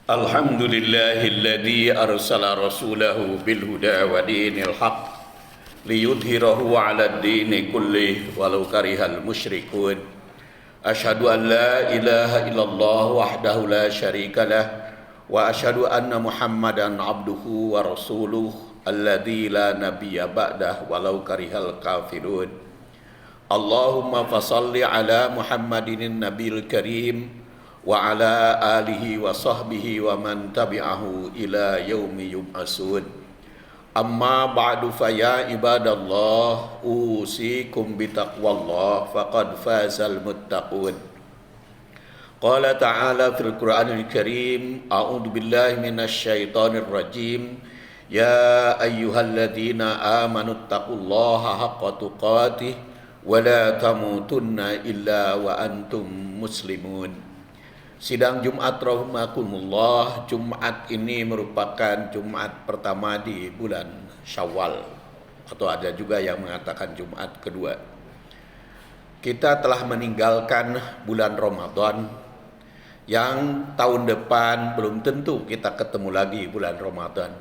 Alhamdulillahilladzi arsala rasulahu bil huda wa dinil haq liyudhhirahu 'alad dini kullih walau karihal musyrikun. Asyhadu an la ilaha illallah wahdahu la syarikalah wa asyhadu anna Muhammadan abduhu wa rasuluh alladzi la nabiyya ba'dah walau karihal kafirun. Allahumma fashalli ala Muhammadin nabiyil karim wa ala alihi wa sahbihi wa man tabi'ahu ila yaumi yub'asun. Amma ba'du fa ya ibadallah usikum bitaqwallah faqad fazal muttaqun. Qala ta'ala fil Qur'anil Karim, a'udzu billahi minasy syaithanir rajim. Ya ayyuhalladzina amanu taqullaha haqqa tuqatih wa la tamutunna illa wa antum muslimun. Sidang Jumat rahimakumullah, Jumat ini merupakan Jumat pertama di bulan Syawal, atau ada juga yang mengatakan Jumat kedua. Kita telah meninggalkan bulan Ramadan yang tahun depan belum tentu kita ketemu lagi bulan Ramadan.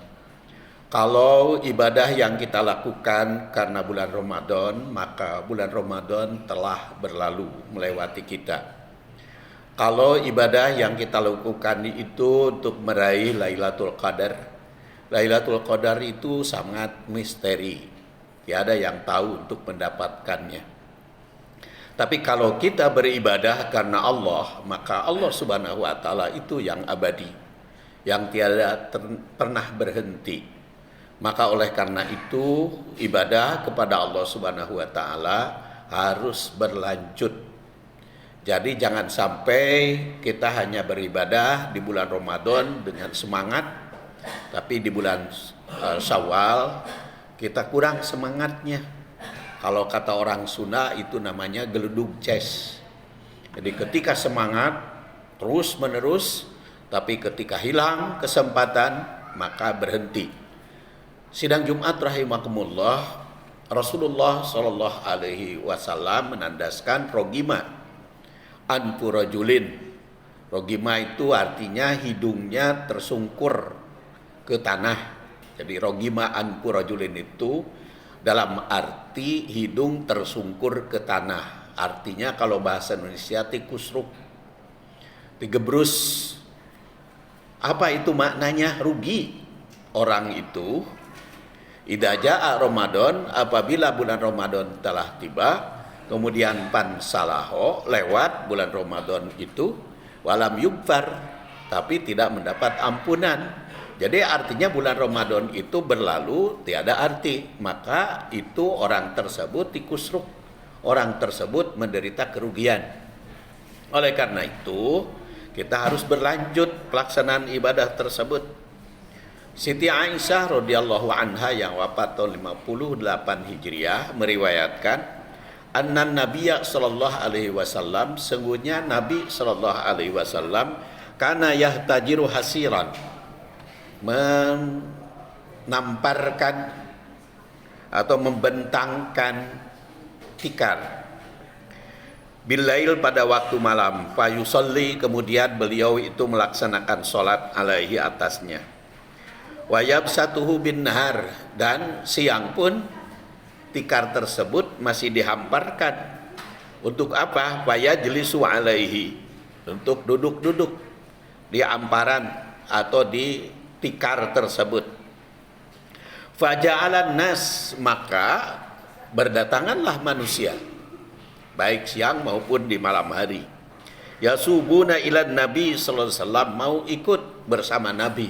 Kalau ibadah yang kita lakukan karena bulan Ramadan, maka bulan Ramadan telah berlalu melewati kita. Kalau ibadah yang kita lakukan itu untuk meraih Lailatul Qadar, Lailatul Qadar itu sangat misteri. Tiada yang tahu untuk mendapatkannya. Tapi kalau kita beribadah karena Allah, maka Allah Subhanahu wa taala itu yang abadi, yang tiada pernah berhenti. Maka oleh karena itu ibadah kepada Allah Subhanahu wa taala harus berlanjut. Jadi jangan sampai kita hanya beribadah di bulan Ramadan dengan semangat, tapi di bulan Syawal kita kurang semangatnya. Kalau kata orang Sunda itu namanya geludug ces. Jadi ketika semangat terus menerus, tapi ketika hilang kesempatan maka berhenti. Sidang Jumat rahimakumullah, Rasulullah sallallahu alaihi wasallam menandaskan rogima anfu rajulin. Rogima itu artinya hidungnya tersungkur ke tanah. Jadi rogima anfu rajulin itu dalam arti hidung tersungkur ke tanah. Artinya kalau bahasa Indonesia tikusruk, digebrus. Apa itu maknanya? Rugi. Orang itu idza jaa Ramadan, apabila bulan Ramadan telah tiba, kemudian pan salaho, lewat bulan Ramadan itu, walam yugfar, tapi tidak mendapat ampunan. Jadi artinya bulan Ramadan itu berlalu tiada arti, maka itu orang tersebut tikusruk, orang tersebut menderita kerugian. Oleh karena itu kita harus berlanjut pelaksanaan ibadah tersebut. Siti Aisyah radhiyallahu anha yang wafat tahun 58 Hijriah meriwayatkan, anna Nabiya sallallahu alaihi wasallam, sungguhnya Nabi sallallahu alaihi wasallam kana yahtajiru hasiran, menamparkan atau membentangkan tikar bilail pada waktu malam, fa yusalli, kemudian beliau itu melaksanakan salat alaihi atasnya, wa yabsatuhu bin nahar, dan siang pun tikar tersebut masih dihamparkan. Untuk apa? Fayajlisu alaihi, untuk duduk-duduk di hamparan atau di tikar tersebut. Faja'alan nas, maka berdatanganlah manusia baik siang maupun di malam hari, yasubuna ilan nabi sallallahu alaihi wasallam, mau ikut bersama nabi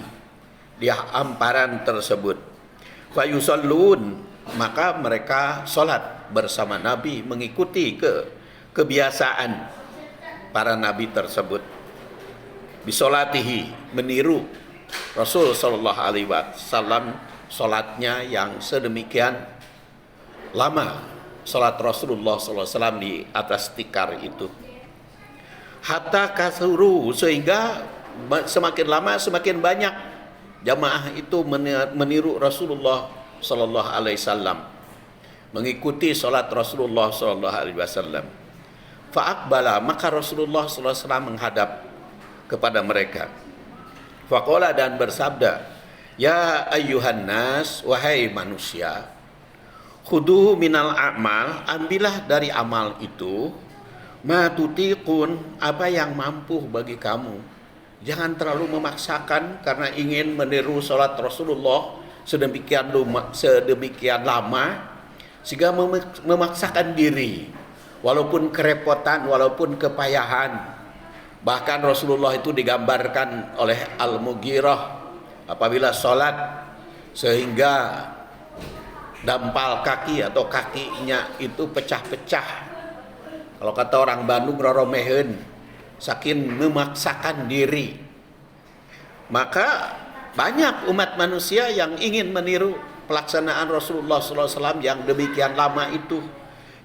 di hamparan tersebut. Fayusallun, maka mereka sholat bersama Nabi, mengikuti kebiasaan para Nabi tersebut. Bisolatihi, meniru Rasul sallallahu alaihi wasallam sholatnya yang sedemikian lama, sholat Rasulullah sallallahu alaihi wasallam di atas tikar itu. Hatta kasuru, sehingga semakin lama semakin banyak jamaah itu meniru Rasulullah sallallahu alaihi wasallam, mengikuti salat Rasulullah sallallahu alaihi wasallam. Fa'aqbala, maka Rasulullah sallallahu alaihi wasallam menghadap kepada mereka. Faqala, dan bersabda, ya ayyuhan nas, wahai manusia, khuduhu minal a'mal, ambillah dari amal itu, ma tutiqun, apa yang mampu bagi kamu. Jangan terlalu memaksakan karena ingin meniru salat Rasulullah sedemikian lama sehingga memaksakan diri walaupun kerepotan, walaupun kepayahan. Bahkan Rasulullah itu digambarkan oleh Al-Mughirah apabila sholat sehingga dampal kaki atau kakinya itu pecah-pecah. Kalau kata orang Bandung, roromehen, saking memaksakan diri. Maka banyak umat manusia yang ingin meniru pelaksanaan Rasulullah SAW yang demikian lama itu,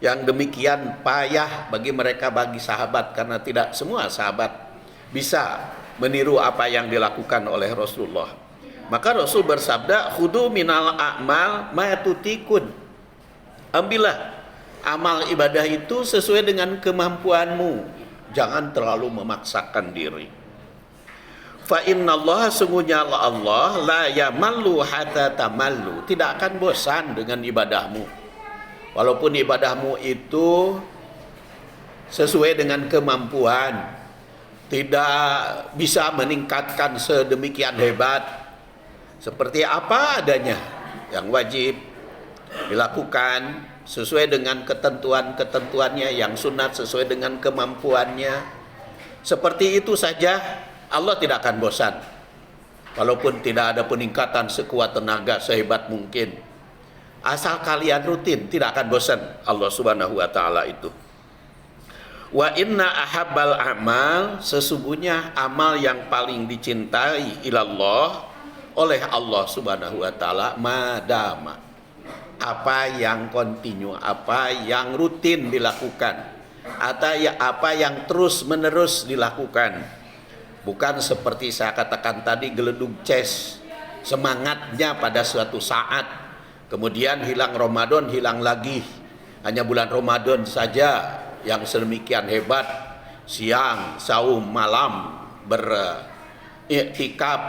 yang demikian payah bagi mereka, bagi sahabat, karena tidak semua sahabat bisa meniru apa yang dilakukan oleh Rasulullah. Maka Rasul bersabda, khudu minal a'mal ma tutikun, ambillah amal ibadah itu sesuai dengan kemampuanmu, jangan terlalu memaksakan diri. Fa innallaha, sungguhnya Allah, la yamallu hatta tamallu, tidak akan bosan dengan ibadahmu. Walaupun ibadahmu itu sesuai dengan kemampuan, tidak bisa meningkatkan sedemikian hebat, seperti apa adanya yang wajib dilakukan sesuai dengan ketentuan-ketentuannya, yang sunat sesuai dengan kemampuannya. Seperti itu saja Allah tidak akan bosan. Walaupun tidak ada peningkatan sekuat tenaga, sehebat mungkin, asal kalian rutin, tidak akan bosan Allah Subhanahu wa taala itu. Wa inna ahabbal amal, sesungguhnya amal yang paling dicintai ilallah, oleh Allah Subhanahu wa taala, madama, apa yang kontinu, apa yang rutin dilakukan, atau apa yang terus menerus dilakukan. Bukan seperti saya katakan tadi, geledug ces, semangatnya pada suatu saat, kemudian hilang Ramadan, hilang lagi. Hanya bulan Ramadan saja yang sedemikian hebat, siang, saum, malam, beriktikaf,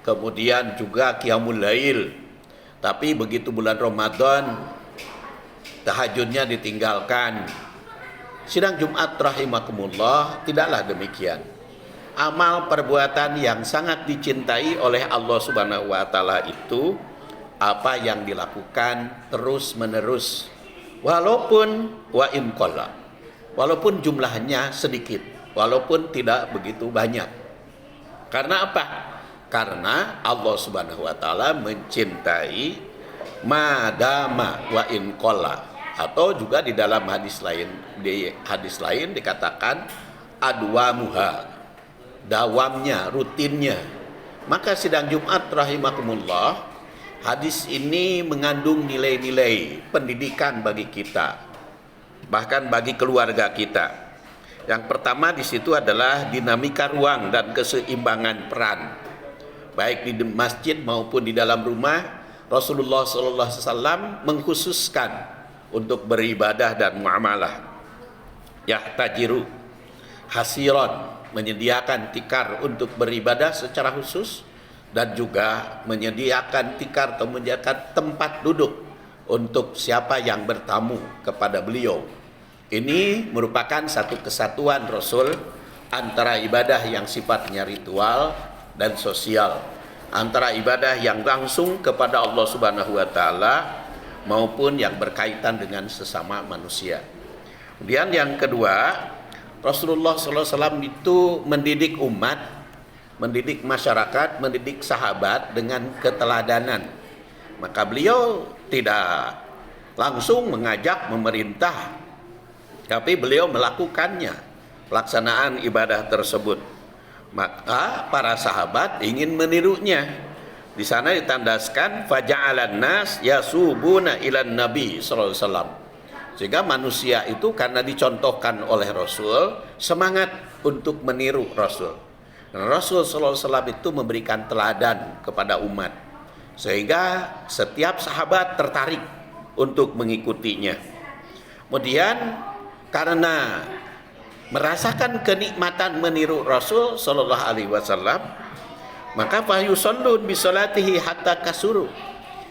kemudian juga qiyamul lail. Tapi begitu bulan Ramadan, tahajudnya ditinggalkan. Sidang Jumat rahimakumullah, tidaklah demikian. Amal perbuatan yang sangat dicintai oleh Allah Subhanahu wa taala itu apa yang dilakukan terus menerus, walaupun wa in qalla, walaupun jumlahnya sedikit, walaupun tidak begitu banyak. Karena apa? Karena Allah Subhanahu wa taala mencintai madama wa in qalla, atau juga di dalam hadis lain dikatakan adwamuha, dawamnya, rutinnya. Maka sidang Jumat rahimakumullah, hadis ini mengandung nilai-nilai pendidikan bagi kita, bahkan bagi keluarga kita. Yang pertama di situ adalah dinamika ruang dan keseimbangan peran, baik di masjid maupun di dalam rumah. Rasulullah SAW mengkhususkan untuk beribadah dan muamalah. Yahtajiru hasiron, menyediakan tikar untuk beribadah secara khusus, dan juga menyediakan tikar atau menyediakan tempat duduk untuk siapa yang bertamu kepada beliau. Ini merupakan satu kesatuan Rasul antara ibadah yang sifatnya ritual dan sosial, antara ibadah yang langsung kepada Allah Subhanahu wa taala maupun yang berkaitan dengan sesama manusia. Kemudian yang kedua, Rasulullah SAW itu mendidik umat, mendidik masyarakat, mendidik sahabat dengan keteladanan. Maka beliau tidak langsung mengajak, memerintah, tapi beliau melakukannya, pelaksanaan ibadah tersebut. Maka para sahabat ingin menirunya. Di sana ditandaskan faja'alan nas yasubuna ilan nabi sallallahu alaihi wasallam. Sehingga manusia itu karena dicontohkan oleh Rasul, semangat untuk meniru Rasul. Dan Rasul SAW itu memberikan teladan kepada umat, sehingga setiap sahabat tertarik untuk mengikutinya. Kemudian karena merasakan kenikmatan meniru Rasul SAW, Maka fa yusallun bi salatihi hatta kasuru.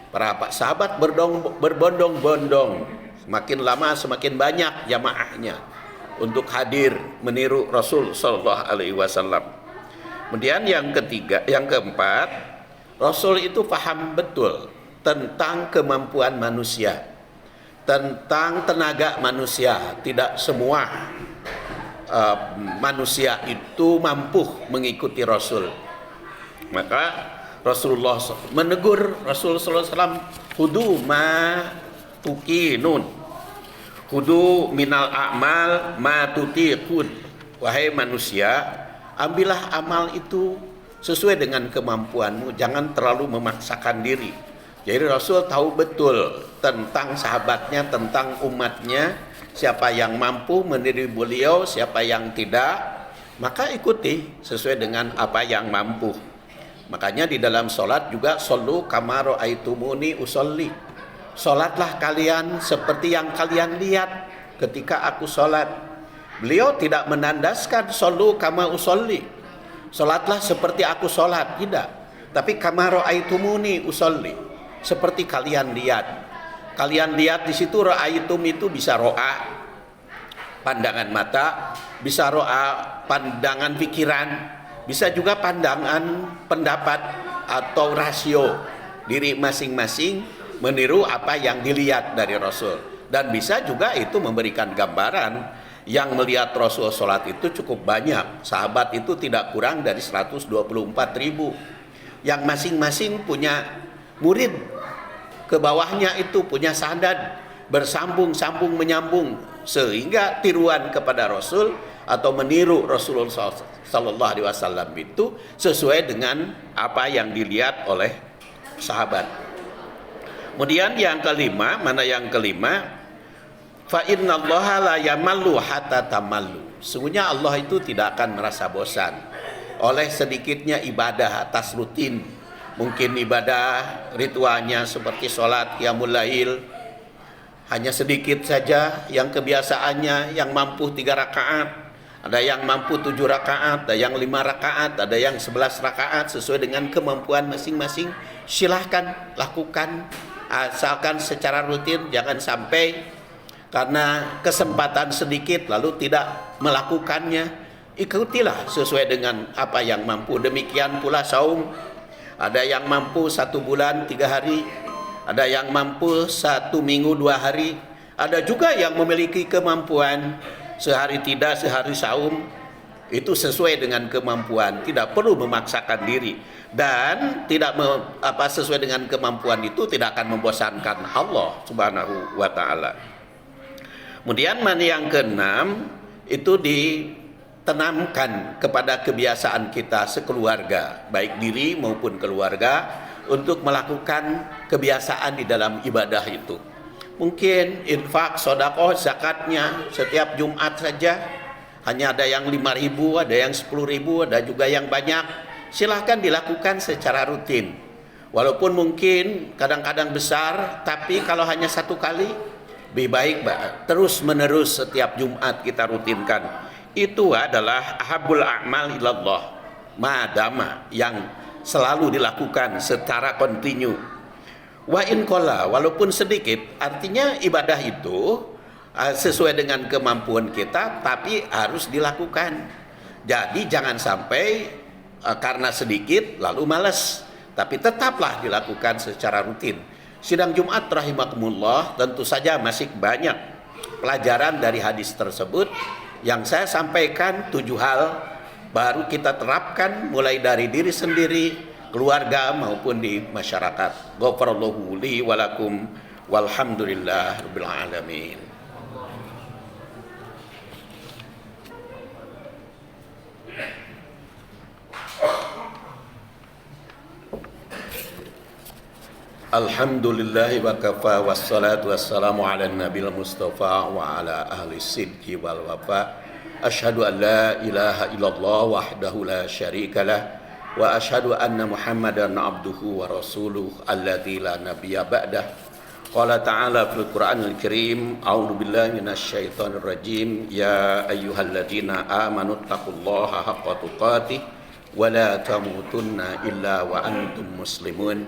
Para sahabat berbondong-bondong, semakin lama semakin banyak jamaahnya untuk hadir meniru Rasul sallallahu alaihi wasallam. Kemudian yang keempat, Rasul itu paham betul tentang kemampuan manusia, tentang tenaga manusia. Tidak semua manusia itu mampu mengikuti Rasul. Maka Rasulullah menegur Rasul sallallahu alaihi wasallam, "Khudu ma tuqinun. Khudu minal a'mal ma tutiqun." Wahai manusia, ambillah amal itu sesuai dengan kemampuanmu, jangan terlalu memaksakan diri. Jadi Rasul tahu betul tentang sahabatnya, tentang umatnya, siapa yang mampu meniru beliau, siapa yang tidak, maka ikuti sesuai dengan apa yang mampu. Makanya di dalam solat juga sallu kama ra'aitumuni usolli. Solatlah kalian seperti yang kalian lihat ketika aku solat. Beliau tidak menandaskan sallu kama usolli, solatlah seperti aku solat, tidak. Tapi kama ra'aitumuni usolli, seperti kalian lihat. Kalian lihat di situ ra'aitum itu bisa ro'a, pandangan mata, bisa ro'a, pandangan pikiran, bisa juga pandangan pendapat atau rasio diri masing-masing meniru apa yang dilihat dari Rasul. Dan bisa juga itu memberikan gambaran yang melihat Rasul sholat itu cukup banyak. Sahabat itu tidak kurang dari 124.000 yang masing-masing punya murid, ke bawahnya itu punya sanad, bersambung-sambung menyambung, sehingga tiruan kepada Rasul atau meniru Rasulullah sallallahu alaihi wasallam itu sesuai dengan apa yang dilihat oleh sahabat. Kemudian yang kelima, fa innallaha la yamallu hatta tamallu. Sesungguhnya Allah itu tidak akan merasa bosan oleh sedikitnya ibadah atas rutin. Mungkin ibadah ritualnya seperti sholat qiyamul lail, hanya sedikit saja yang kebiasaannya, yang mampu 3 rakaat, ada yang mampu 7 rakaat, ada yang 5 rakaat, ada yang 11 rakaat, sesuai dengan kemampuan masing-masing. Silahkan lakukan, asalkan secara rutin, jangan sampai karena kesempatan sedikit lalu tidak melakukannya. Ikutilah sesuai dengan apa yang mampu. Demikian pula saum, ada yang mampu 1 bulan 3 hari, ada yang mampu 1 minggu 2 hari, ada juga yang memiliki kemampuan sehari tidak, sehari saum. Itu sesuai dengan kemampuan, tidak perlu memaksakan diri. Dan sesuai dengan kemampuan itu tidak akan membosankan Allah Subhanahu wa ta'ala. Kemudian yang keenam, itu ditanamkan kepada kebiasaan kita sekeluarga, baik diri maupun keluarga, untuk melakukan kebiasaan di dalam ibadah itu. Mungkin infak, sedekah, zakatnya setiap Jumat saja, hanya ada yang 5.000, ada yang 10.000, ada juga yang banyak. Silahkan dilakukan secara rutin. Walaupun mungkin kadang-kadang besar, tapi kalau hanya 1 kali, lebih baik terus menerus setiap Jumat kita rutinkan. Itu adalah ahabul a'mal ilallah, madama, yang selalu dilakukan secara kontinu. Wa in qalla, walaupun sedikit, artinya ibadah itu sesuai dengan kemampuan kita, tapi harus dilakukan. Jadi jangan sampai karena sedikit lalu malas, tapi tetaplah dilakukan secara rutin. Sidang Jumat rahimakumullah, tentu saja masih banyak pelajaran dari hadis tersebut. Yang saya sampaikan 7 hal baru kita terapkan mulai dari diri sendiri, keluarga maupun di masyarakat. Ghafarallahu li wa lakum walhamdulillah rabbil alamin. Alhamdulillahi wa kafa wassalatu wassalamu ala nabil mustafa wa ala ahli sidqi wal wafa. Asyhadu an la ilaha illallah wahdahu la syarikalah wa asyhadu anna Muhammadan abduhu wa rasuluh alladzi la nabiyya ba'dah. Qala ta'ala fil Qur'anil Karim, a'udzu billahi minasyaitonir rajim, ya ayyuhalladzina amanu taqullaha haqqa tuqatih wa la tamutunna illa wa antum muslimun.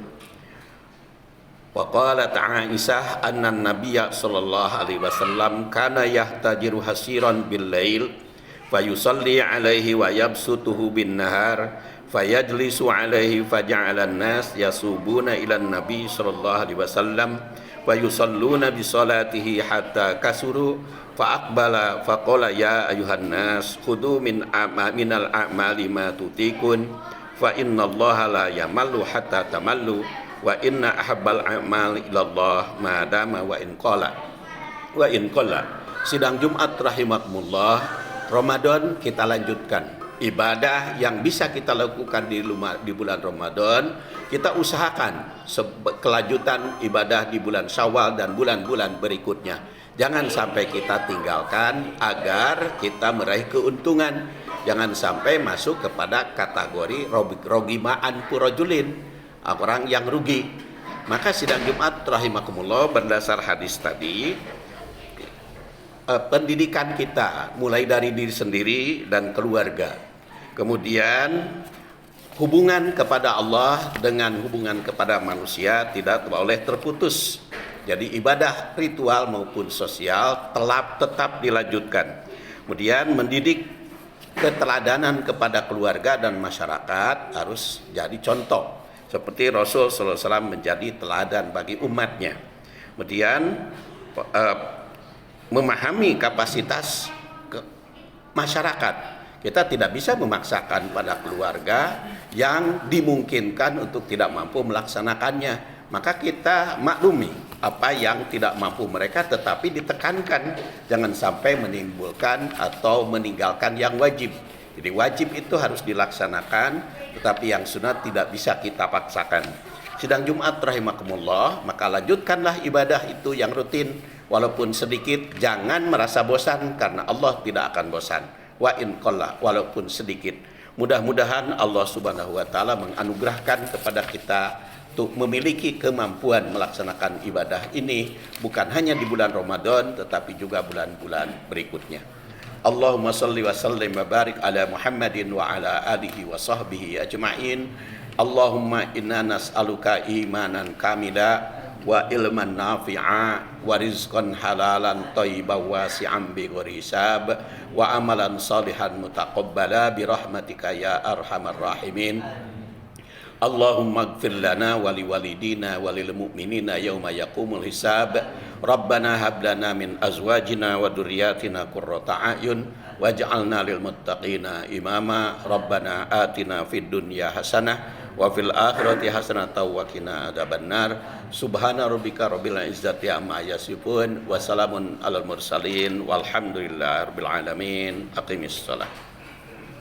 Wa qalat Aisyah anna an-nabiyya sallallahu alaihi wasallam kana yahtajiru hasiran bil lail fayusalli alaihi wa yabsutuhu bin nahar fayajlisu alaihi faja'ala an-nas yasubuna ila an-nabi sallallahu alaihi wasallam wa yusalluna bi salatihi hatta kasuru fa aqbala fa qala ya ayuhan nas khudhu minal a'mali ma tutikun fa innallaha la yamallu hatta tamallu wa inna ahabbal a'mal ilallah ma dama wa in qala. Sidang Jumat rahimakumullah, Ramadan kita lanjutkan. Ibadah yang bisa kita lakukan di bulan Ramadan, kita usahakan kelanjutan ibadah di bulan Syawal dan bulan-bulan berikutnya. Jangan sampai kita tinggalkan agar kita meraih keuntungan. Jangan sampai masuk kepada kategori rogima'an purojulin, orang yang rugi. Maka sidang Jumat rahimakumullah, berdasar hadis tadi, pendidikan kita mulai dari diri sendiri dan keluarga, kemudian hubungan kepada Allah dengan hubungan kepada manusia tidak boleh terputus. Jadi ibadah ritual maupun sosial tetap dilanjutkan. Kemudian mendidik keteladanan kepada keluarga dan masyarakat harus jadi contoh, seperti Rasul SAW menjadi teladan bagi umatnya. Kemudian memahami kapasitas masyarakat. Kita tidak bisa memaksakan pada keluarga yang dimungkinkan untuk tidak mampu melaksanakannya. Maka kita maklumi apa yang tidak mampu mereka, tetapi ditekankan jangan sampai menimbulkan atau meninggalkan yang wajib. Jadi wajib itu harus dilaksanakan, tetapi yang sunat tidak bisa kita paksakan. Sidang Jumat rahimakumullah, maka lanjutkanlah ibadah itu yang rutin, walaupun sedikit. Jangan merasa bosan, karena Allah tidak akan bosan. Wa in qalla, walaupun sedikit. Mudah-mudahan Allah Subhanahu wa taala menganugerahkan kepada kita untuk memiliki kemampuan melaksanakan ibadah ini bukan hanya di bulan Ramadan tetapi juga bulan-bulan berikutnya. Allahumma salli wa sallim wa barik ala Muhammadin wa ala alihi wa sahbihi ajma'in. Allahumma inna nas'aluka imanan kamila wa ilman nafi'a wa rizqan halalan thayyiban wasi'an bi ghairi hisab wa amalan salihan mutaqabbala bi rahmatika ya arhamar rahimin. Allahumma ighfir lana wa liwalidina wa lil mu'minina yauma yaqumul hisab. Rabbana hab lana min azwajina wa dzurriyyatina qurrata a'yun waj'alna lil muttaqina imama. Rabbana atina fid dunya hasanah wa fil akhirati hasanatan wa qina adzabannar. Subhana rabbika rabbil izzati amma yasifun wa salamun alal mursalin walhamdulillahi rabbil alamin. Aqimis shalah.